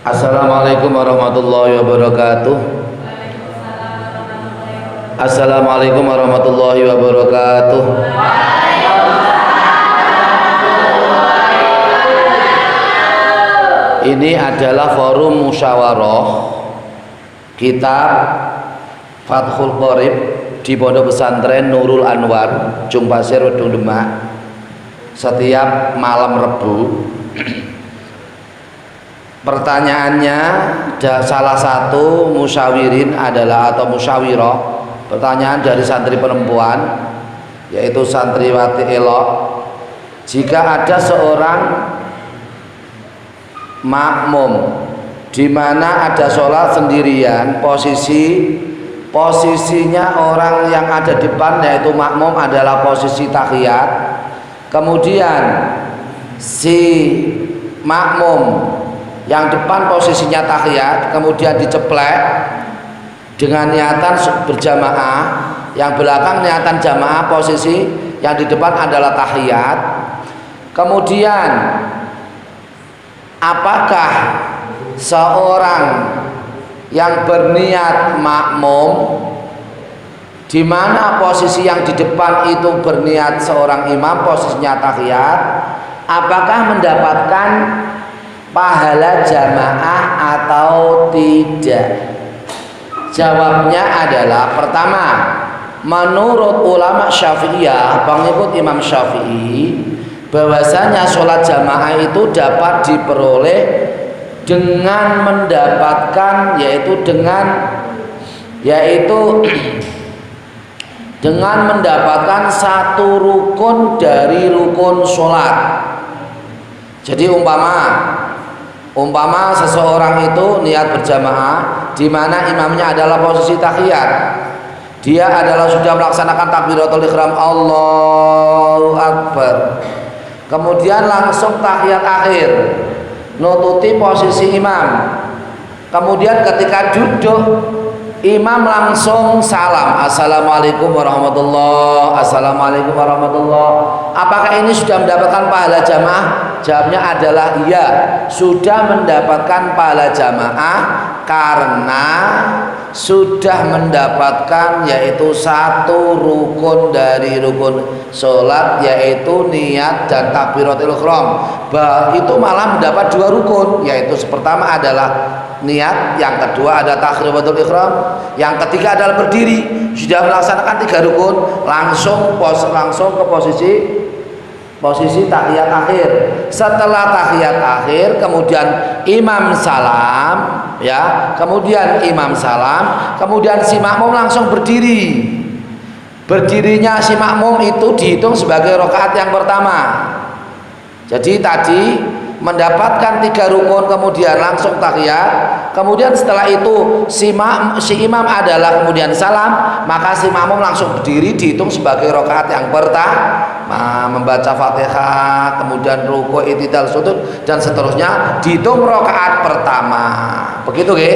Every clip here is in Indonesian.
Assalamualaikum warahmatullahi wabarakatuh. Assalamualaikum warahmatullahi wabarakatuh. Ini adalah forum musyawarah kitab Fathul Qorib di Pondok Pesantren Nurul Anwar, Jumpasir, Wedung Demak, setiap malam Rebu. Pertanyaannya, salah satu musyawirin adalah atau musyawirah. Pertanyaan dari santri perempuan, yaitu santriwati Elok. Jika ada seorang makmum di mana ada sholat sendirian, posisinya orang yang ada di depan yaitu makmum adalah posisi tahiyat. Kemudian si makmum yang depan posisinya tahiyat, kemudian diceplek dengan niatan berjamaah, yang belakang niatan jamaah, posisi yang di depan adalah tahiyat. Kemudian apakah seorang yang berniat makmum di mana posisi yang di depan itu berniat seorang imam, posisinya tahiyat, apakah mendapatkan pahala jamaah atau tidak? Jawabnya adalah, pertama, menurut ulama Syafi'iyah, pengikut Imam Syafi'i, bahwasanya sholat jamaah itu dapat diperoleh dengan mendapatkan dengan mendapatkan satu rukun dari rukun sholat. Jadi umpama seseorang itu niat berjamaah di mana imamnya adalah posisi tahiyat, dia adalah sudah melaksanakan takbiratul ihram, Allahu Akbar, kemudian langsung tahiyat akhir, nututi posisi imam, kemudian ketika duduk imam langsung salam, assalamualaikum warahmatullahi, assalamualaikum warahmatullahi. Apakah ini sudah mendapatkan pahala jamaah? Jawabnya adalah iya, sudah mendapatkan pahala jamaah karena sudah mendapatkan yaitu satu rukun dari rukun sholat, yaitu niat dan takbiratul ihram. Itu malah mendapat dua rukun, yaitu pertama adalah niat, yang kedua ada takbiratul ihram, yang ketiga adalah berdiri. Sudah melaksanakan tiga rukun, langsung ke posisi tahiyat akhir. Setelah tahiyat akhir, kemudian imam salam, kemudian si makmum langsung berdiri. Berdirinya si makmum itu dihitung sebagai rakaat yang pertama. Jadi tadi mendapatkan tiga rukun, kemudian langsung tahiyat, kemudian setelah itu si imam adalah kemudian salam, maka si makmum langsung berdiri, dihitung sebagai rakaat yang pertama, membaca Fatihah, kemudian ruku', i'tidal, sujud dan seterusnya, dihitung rakaat pertama. Begitu nggih?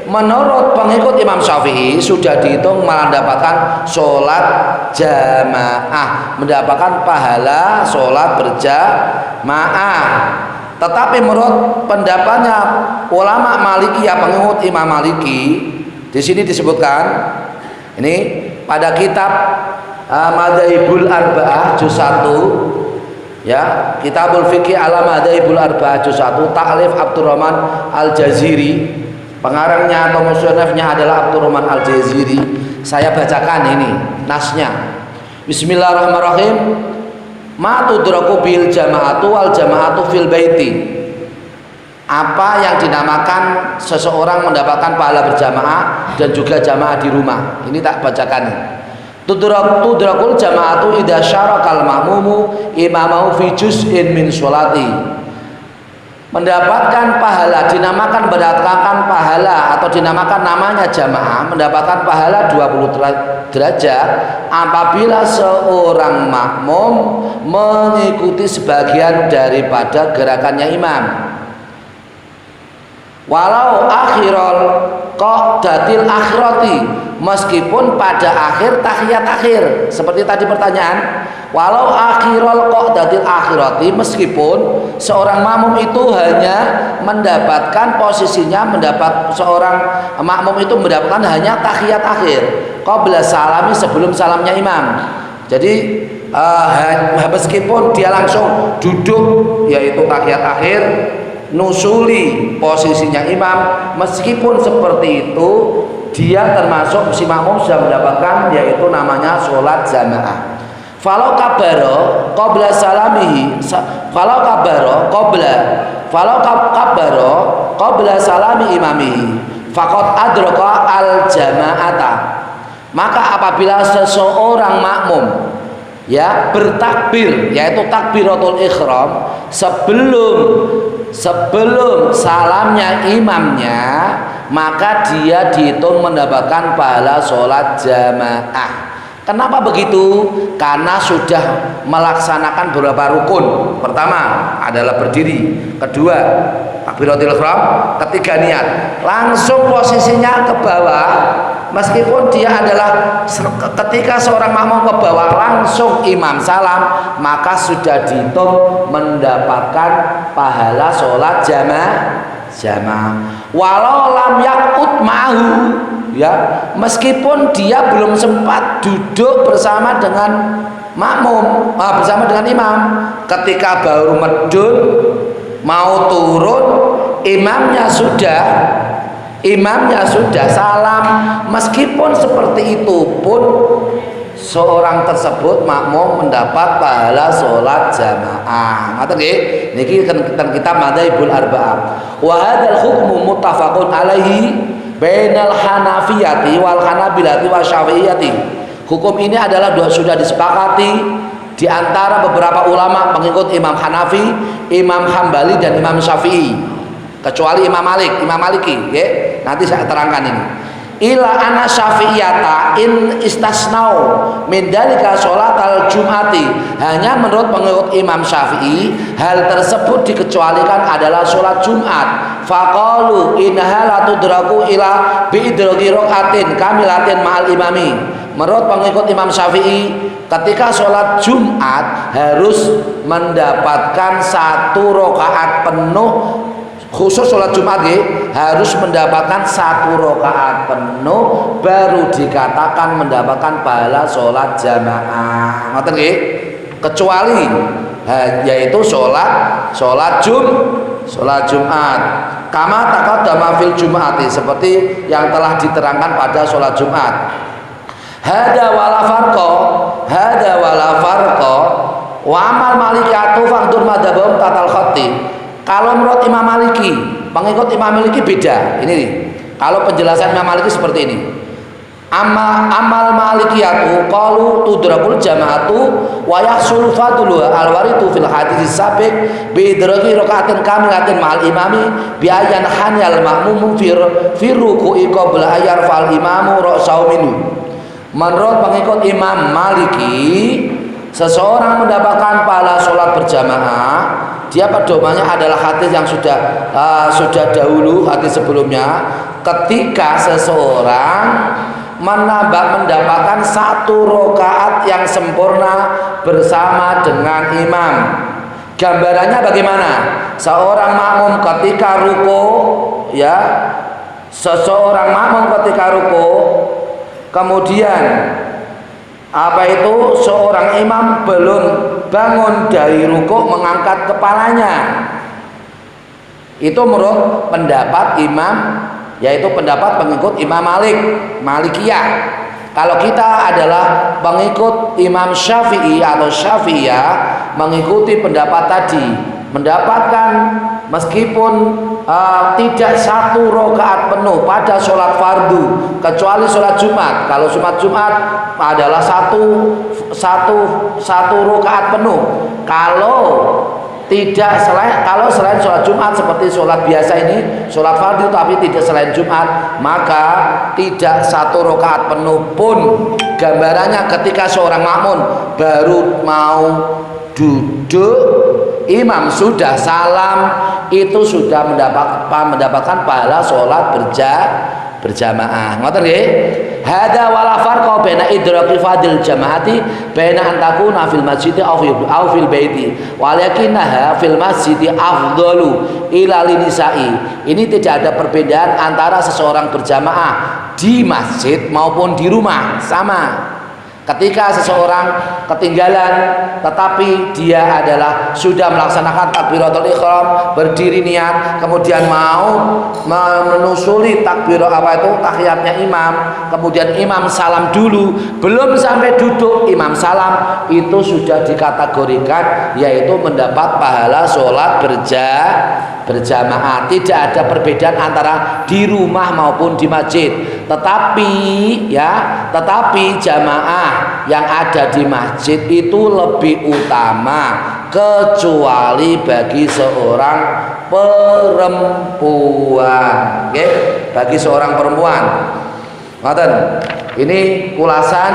Menurut pengikut Imam Syafi'i sudah dihitung mendapatkan sholat jamaah, mendapatkan pahala sholat berjamaah. Tetapi menurut pendapatnya ulama Malikiyah, pengikut Imam Maliki, di sini disebutkan ini pada kitab Madzhabul Arba'ah juz 1, Kitabul Fiqih ala Madzhabul Arba'ah juz 1, ta'lif Abdurrahman Al-Jaziri, pengarangnya atau musannafnya adalah Abdurrahman Al-Jaziri. Saya bacakan ini nasnya. Bismillahirrahmanirrahim. Ma tudraku bil jama'atu wal jama'atu fil baiti. Apa yang dinamakan seseorang mendapatkan pahala berjamaah dan juga jamaah di rumah. Ini tak bacakan. Tudrakul jama'atu idza syarakal ma'mumu imamahu fi juz'in min sholati. Mendapatkan pahala, dinamakan mendapatkan pahala atau dinamakan namanya jamaah, mendapatkan pahala 20 derajat apabila seorang makmum mengikuti sebagian daripada gerakannya imam. Walau akhirul qadatil akhirati, meskipun pada akhir tahiyat akhir. Seperti tadi pertanyaan, walau akhirul qadatil akhirati, meskipun seorang makmum itu hanya mendapatkan posisinya, seorang makmum itu mendapatkan hanya tahiyat akhir, qabla salami, sebelum salamnya imam. Jadi meskipun dia langsung duduk yaitu tahiyat akhir, nusuli posisinya imam, meskipun seperti itu dia termasuk si makmum sudah mendapatkan yaitu namanya sholat jamaah. Falau kabaro qabla salamihi, falau kabaro qabla salami imamihi faqad adraka al jamaata, maka apabila seseorang makmum ya bertakbir yaitu takbiratul ihram sebelum salamnya imamnya, maka dia dihitung mendapatkan pahala sholat jamaah. Kenapa begitu? Karena sudah melaksanakan beberapa rukun. Pertama adalah berdiri, kedua takbiratul ihram, ketiga niat. Langsung posisinya ke bawah, meskipun dia adalah ketika seorang makmum ke bawah langsung imam salam, maka sudah dihitung mendapatkan pahala sholat jamaah. Walau lam yakut ma'hu, ya, meskipun dia belum sempat duduk bersama dengan makmum, bersama dengan imam, ketika baru medun mau turun imamnya sudah salam, meskipun seperti itu pun seorang tersebut makmum mendapat pahala sholat jamaah. Ngaten nggih, niki teng kitab Madzhabul Arba'ah. Wa hadzal hukmu muttafaqun alaihi bainal Hanafiyati wal Hanabilati wasyafi'iyati. Hukum ini adalah sudah disepakati di antara beberapa ulama pengikut Imam Hanafi, Imam Hambali dan Imam Syafi'i, kecuali Imam Maliki, ya. Nanti saya terangkan ini. Ila ana syafi'iyata in istasnau min dalika sholatal jum'ati, hanya menurut pengikut Imam Syafi'i hal tersebut dikecualikan adalah sholat Jumat. Faqalu innaha la tudraku ila bi'idraki raqatin kamilatin ma'al imami. Menurut pengikut Imam Syafi'i, ketika sholat Jumat harus mendapatkan 1 rakaat penuh, khusus sholat Jumat harus mendapatkan 1 rakaat penuh baru dikatakan mendapatkan pahala sholat jamaah. Ngoten nggih? Kecuali yaitu sholat Jumat. Kama taqaddama fil Jum'ati, seperti yang telah diterangkan pada sholat Jumat. Hada wala farqa wa amal malikatu faqdur madzhabum tatal khatti. Kalau menurut Imam Maliki, pengikut Imam Maliki beda. Ini nih, kalau penjelasan Imam Maliki seperti ini. Amal malikiyatu qalu tudrakul jama'atu wa yahsul fadluha alwaritu fil hadis sabiq bi idraki rakaatin kamilatin ma'al imami bi ayyan hanyal ma'mumu fi ruku'i qabla ayar fal imamu ra'sau minhu. Menurut pengikut Imam Maliki, seseorang mendapatkan pahala sholat berjamaah, dia pedomannya adalah hadis yang sudah dahulu, hadis sebelumnya, ketika seseorang mendapatkan 1 rakaat yang sempurna bersama dengan imam. Gambarannya bagaimana? Seorang makmum ketika ruku, ya, seseorang makmum ketika ruku, kemudian seorang imam belum bangun dari rukuk mengangkat kepalanya. Itu menurut pendapat imam, yaitu pendapat pengikut Imam Malikiyah. Kalau kita adalah pengikut Imam Syafi'i atau Syafi'iyah, mengikuti pendapat tadi, mendapatkan meskipun tidak 1 rakaat penuh pada sholat fardu, kecuali sholat Jumat. Kalau sholat Jumat adalah satu rakaat penuh. Kalau selain sholat Jumat seperti sholat biasa ini, sholat fardu tapi tidak selain Jumat, maka tidak 1 rakaat penuh pun. Gambarannya ketika seorang makmum baru mau duduk, imam sudah salam, itu sudah mendapatkan pahala sholat berjamaah. Ngoten nggih? Hada wala farqa baina idraki fadil jamaati baina an takuna fil masjid aw fil baiti walakinnaha fil masjid afdalu ila linisai. Ini tidak ada perbedaan antara seseorang berjamaah di masjid maupun di rumah, sama. Ketika seseorang ketinggalan tetapi dia adalah sudah melaksanakan takbiratul ihram, berdiri niat, kemudian mau menusuli tahiyatnya imam, kemudian imam salam dulu, belum sampai duduk imam salam, itu sudah dikategorikan yaitu mendapat pahala sholat berjamaah. Tidak ada perbedaan antara di rumah maupun di masjid. Tetapi jamaah yang ada di masjid itu lebih utama kecuali bagi seorang perempuan. Oke, bagi seorang perempuan. Ngoten. Ini ulasan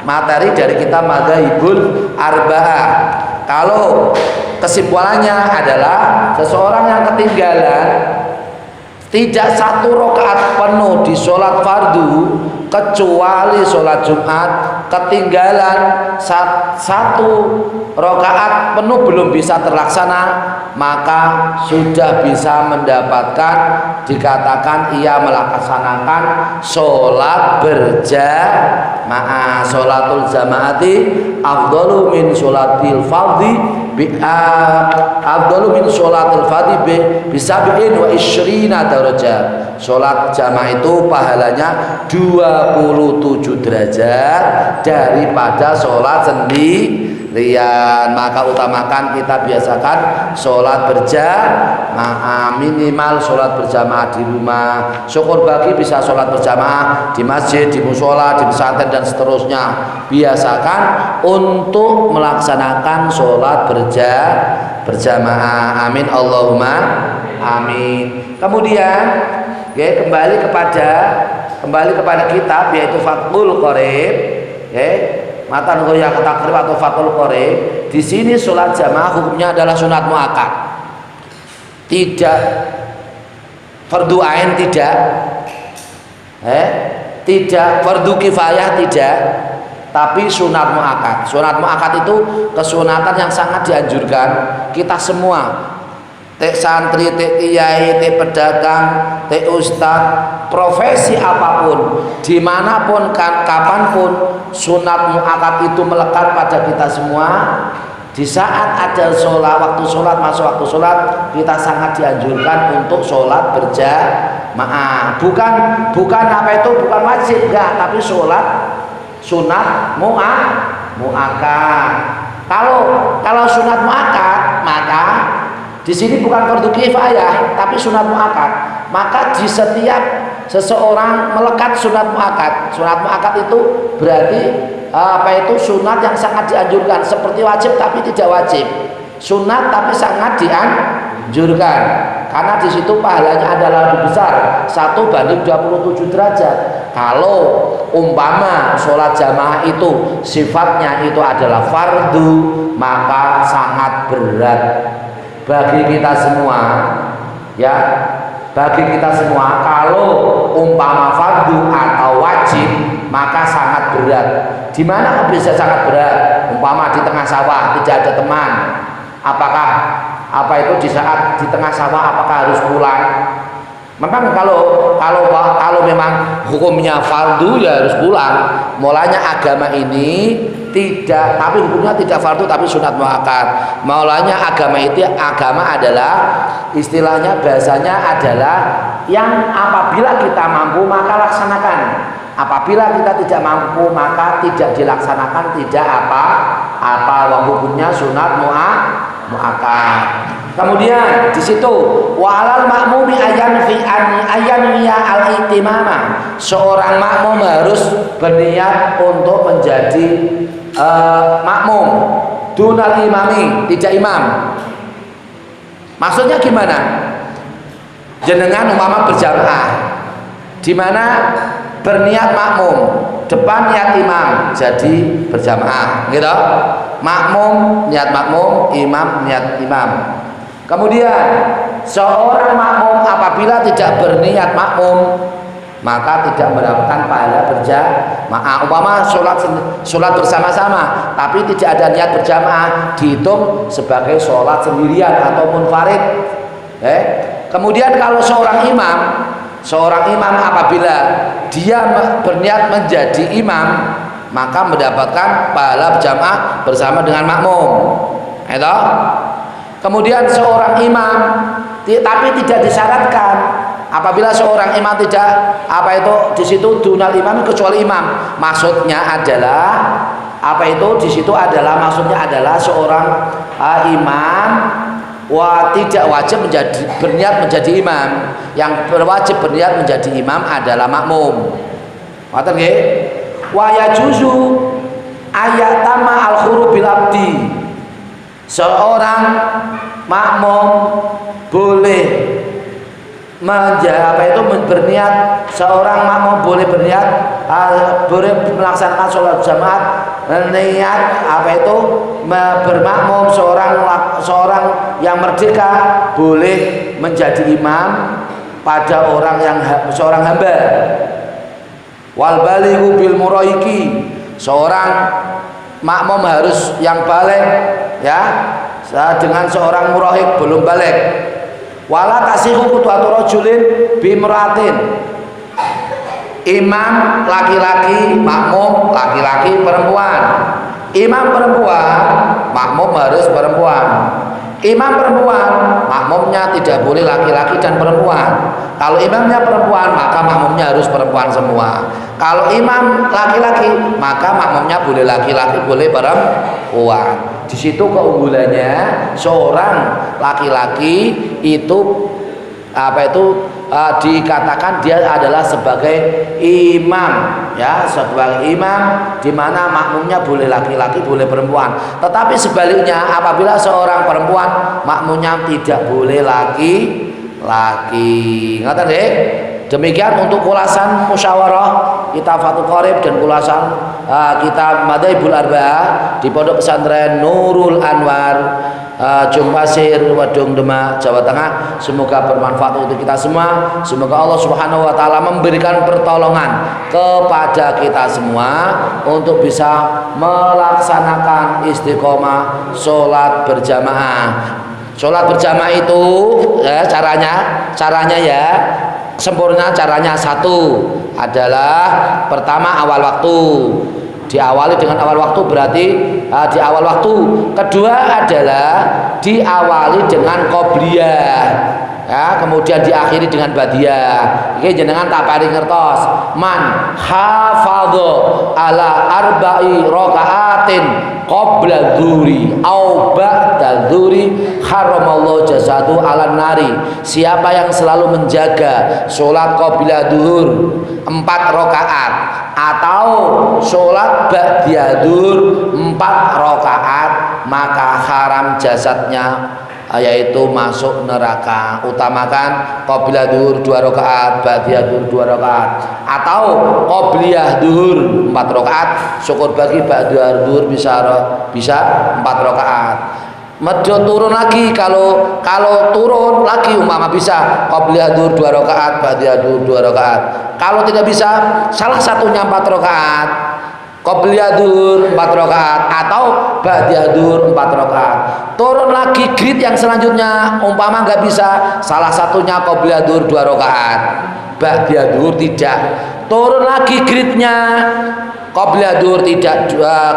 materi dari kitab Madzhabul Arba'ah. Kalau kesimpulannya adalah seseorang yang ketinggalan tidak 1 rakaat penuh di sholat fardu kecuali sholat Jumat, ketinggalan 1 rakaat penuh belum bisa terlaksana, maka sudah bisa mendapatkan, dikatakan ia melaksanakan sholat berjamaah. Sholatul jamaati afdalu min sholatil fardhi afdalu min sholatil fardhi bisab'in wa isyrina darajat. Sholat jamaah itu pahalanya 27 derajat daripada sholat sendirian. Maka utamakan, kita biasakan sholat berjamaah, minimal sholat berjamaah di rumah. Syukur bagi bisa sholat berjamaah di masjid, di musola, di pesantren dan seterusnya. Biasakan untuk melaksanakan sholat berjamaah. Amin Allahumma amin. Kemudian kembali kepada kitab yaitu Fathul Qorib, matan goyah takrib atau Fathul Qorib. Di sini sholat jamaah hukumnya adalah sunat muakkad, tidak fardu ain, tidak fardu kifayah, tidak, tapi sunat muakkad. Sunat muakkad itu kesunatan yang sangat dianjurkan kita semua, tek santri, tek kiai, tek pedagang, tek ustad, profesi apapun, dimanapun, kapanpun, sunat muakkad itu melekat pada kita semua. Di saat ada sholat, waktu sholat, masuk waktu sholat, kita sangat dianjurkan untuk sholat berjamaah. Bukan apa itu, bukan wajib, enggak, tapi sholat sunat muakkad. Kalau sunat muakkad, maka di sini bukan fardu kifayah, tapi sunat muakkad. Maka di setiap seseorang melekat sunat muakkad. Sunat muakkad itu berarti sunat yang sangat dianjurkan, seperti wajib tapi tidak wajib. Sunat tapi sangat dianjurkan. Karena di situ pahalanya adalah lebih besar, 1:27 derajat. Kalau umpama sholat jamaah itu sifatnya itu adalah fardu, maka sangat berat bagi kita semua, ya, bagi kita semua. Kalau umpama fardu atau wajib, maka sangat berat. Di mana bisa sangat berat? Umpama di tengah sawah tidak ada teman, apakah di saat di tengah sawah apakah harus pulang? Memang kalau memang hukumnya fardu ya harus pulang. Mulanya agama ini tidak, tapi hukumnya tidak fardu tapi sunat muakkad. Mulanya agama adalah istilahnya, bahasanya adalah yang apabila kita mampu maka laksanakan. Apabila kita tidak mampu maka tidak dilaksanakan, tidak apa hukumnya sunat muakkad. Kemudian di situ walal makmumi ayan ya al-itimama. Seorang makmum harus berniat untuk menjadi makmum. Dunal imami, tidak imam. Maksudnya gimana? Jenengan umpama berjamaah, di mana berniat makmum, depan niat imam, jadi berjamaah, gitu. Makmum niat makmum, imam niat imam. Kemudian seorang makmum apabila tidak berniat makmum, maka tidak mendapatkan pahala berjamaah. Umpama sholat bersama-sama tapi tidak ada niat berjamaah, dihitung sebagai sholat sendirian atau munfarid. Kemudian kalau seorang imam apabila dia berniat menjadi imam, maka mendapatkan pahala berjamaah bersama dengan makmum. Kemudian seorang imam tapi tidak disyaratkan, apabila seorang imam tidak di situ dunal imam kecuali imam, maksudnya adalah maksudnya adalah seorang imam tidak wajib berniat menjadi imam. Yang berwajib berniat menjadi imam adalah makmum. Ngoten nggih? Wa yajuzu ayatama al-khuru bil abdi. Seorang makmum boleh berniat, seorang makmum boleh berniat, boleh melaksanakan sholat jamaat, niat bermakmum, seorang yang merdeka boleh menjadi imam pada seorang hamba. Wal balighu bil muraiki, seorang makmum harus yang balik, ya, dengan seorang murahik belum balik. Wala tasihu qudwatu rajulin bimratin, imam laki-laki, makmum laki-laki perempuan. Imam perempuan, makmum harus perempuan. Imam perempuan, makmumnya tidak boleh laki-laki dan perempuan. Kalau imamnya perempuan, maka makmumnya harus perempuan semua. Kalau imam laki-laki, maka makmumnya boleh laki-laki, boleh perempuan. Di situ keunggulannya seorang laki-laki itu dikatakan dia adalah sebagai imam, ya, sebagai imam di mana makmumnya boleh laki-laki, boleh perempuan. Tetapi sebaliknya apabila seorang perempuan, makmumnya tidak boleh laki-laki. Ngoten nggih? Demikian untuk ulasan musyawarah kita Fathul Qorib dan ulasan kita Madzhabul Arba'ah di Pondok Pesantren Nurul Anwar, Jumpasir, Wadung Demak, Jawa Tengah. Semoga bermanfaat untuk kita semua. Semoga Allah Subhanahu wa taala memberikan pertolongan kepada kita semua untuk bisa melaksanakan istiqomah sholat berjamaah. Sholat berjamaah itu ya, caranya ya sempurna. Caranya satu adalah pertama awal waktu, diawali dengan awal waktu, berarti di awal waktu. Kedua adalah diawali dengan qobliyah, ya, kemudian diakhiri dengan badiah. Iki jenengan tak paring ngertos, man hafadho ala arba'i rakaatin qabla dzuri au ba'da dzuri haramallahu jasadu alan nari. Siapa yang selalu menjaga sholat qabla dzhur 4 rakaat atau sholat ba'da dzhur 4 rakaat, maka haram jasadnya, yaitu masuk neraka. Utamakan qobliyah duhur 2 rakaat, ba'diyah duhur 2 rakaat, atau qobliyah duhur 4 rakaat, syukur bagi ba'diyah duhur bisa 4 rakaat. Medio turun lagi, kalau turun lagi umpama bisa qobliyah duhur 2 rakaat, ba'diyah duhur 2 rakaat. Kalau tidak bisa, salah satunya 4 rakaat, qobliyah duhur 4 rakaat atau ba'diyah duhur 4 rakaat. Turun lagi grid yang selanjutnya, umpama nggak bisa, salah satunya qobliyah duhur 2 rakaat, ba'diyah duhur tidak. Turun lagi gridnya, qobliyah duhur tidak,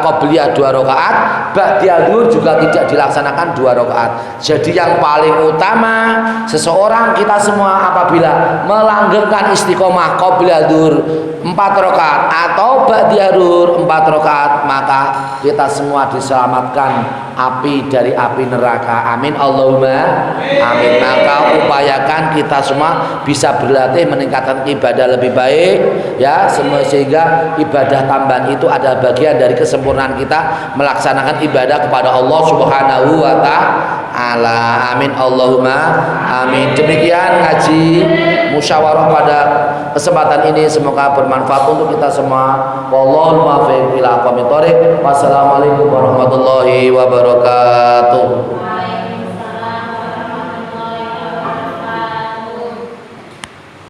qobliyah 2 rakaat, ba'diyah duhur juga tidak dilaksanakan 2 rakaat. Jadi yang paling utama seseorang kita semua apabila melanggarkan istiqomah qobliyah duhur 4 rakaat atau ba'diyah duhur 4 rakaat, maka kita semua diselamatkan dari api neraka. Amin Allahumma amin. Maka upayakan kita semua bisa berlatih meningkatkan ibadah lebih baik, ya, sehingga ibadah tambahan itu adalah bagian dari kesempurnaan kita melaksanakan ibadah kepada Allah Subhanahu wa taala. Amin Allahumma amin. Demikian ngaji musyawarah pada kesempatan ini, semoga bermanfaat untuk kita semua. Wallahul muwaffiq ila aqwamit thoriq. Wassalamualaikum warahmatullahi wabarakatuh.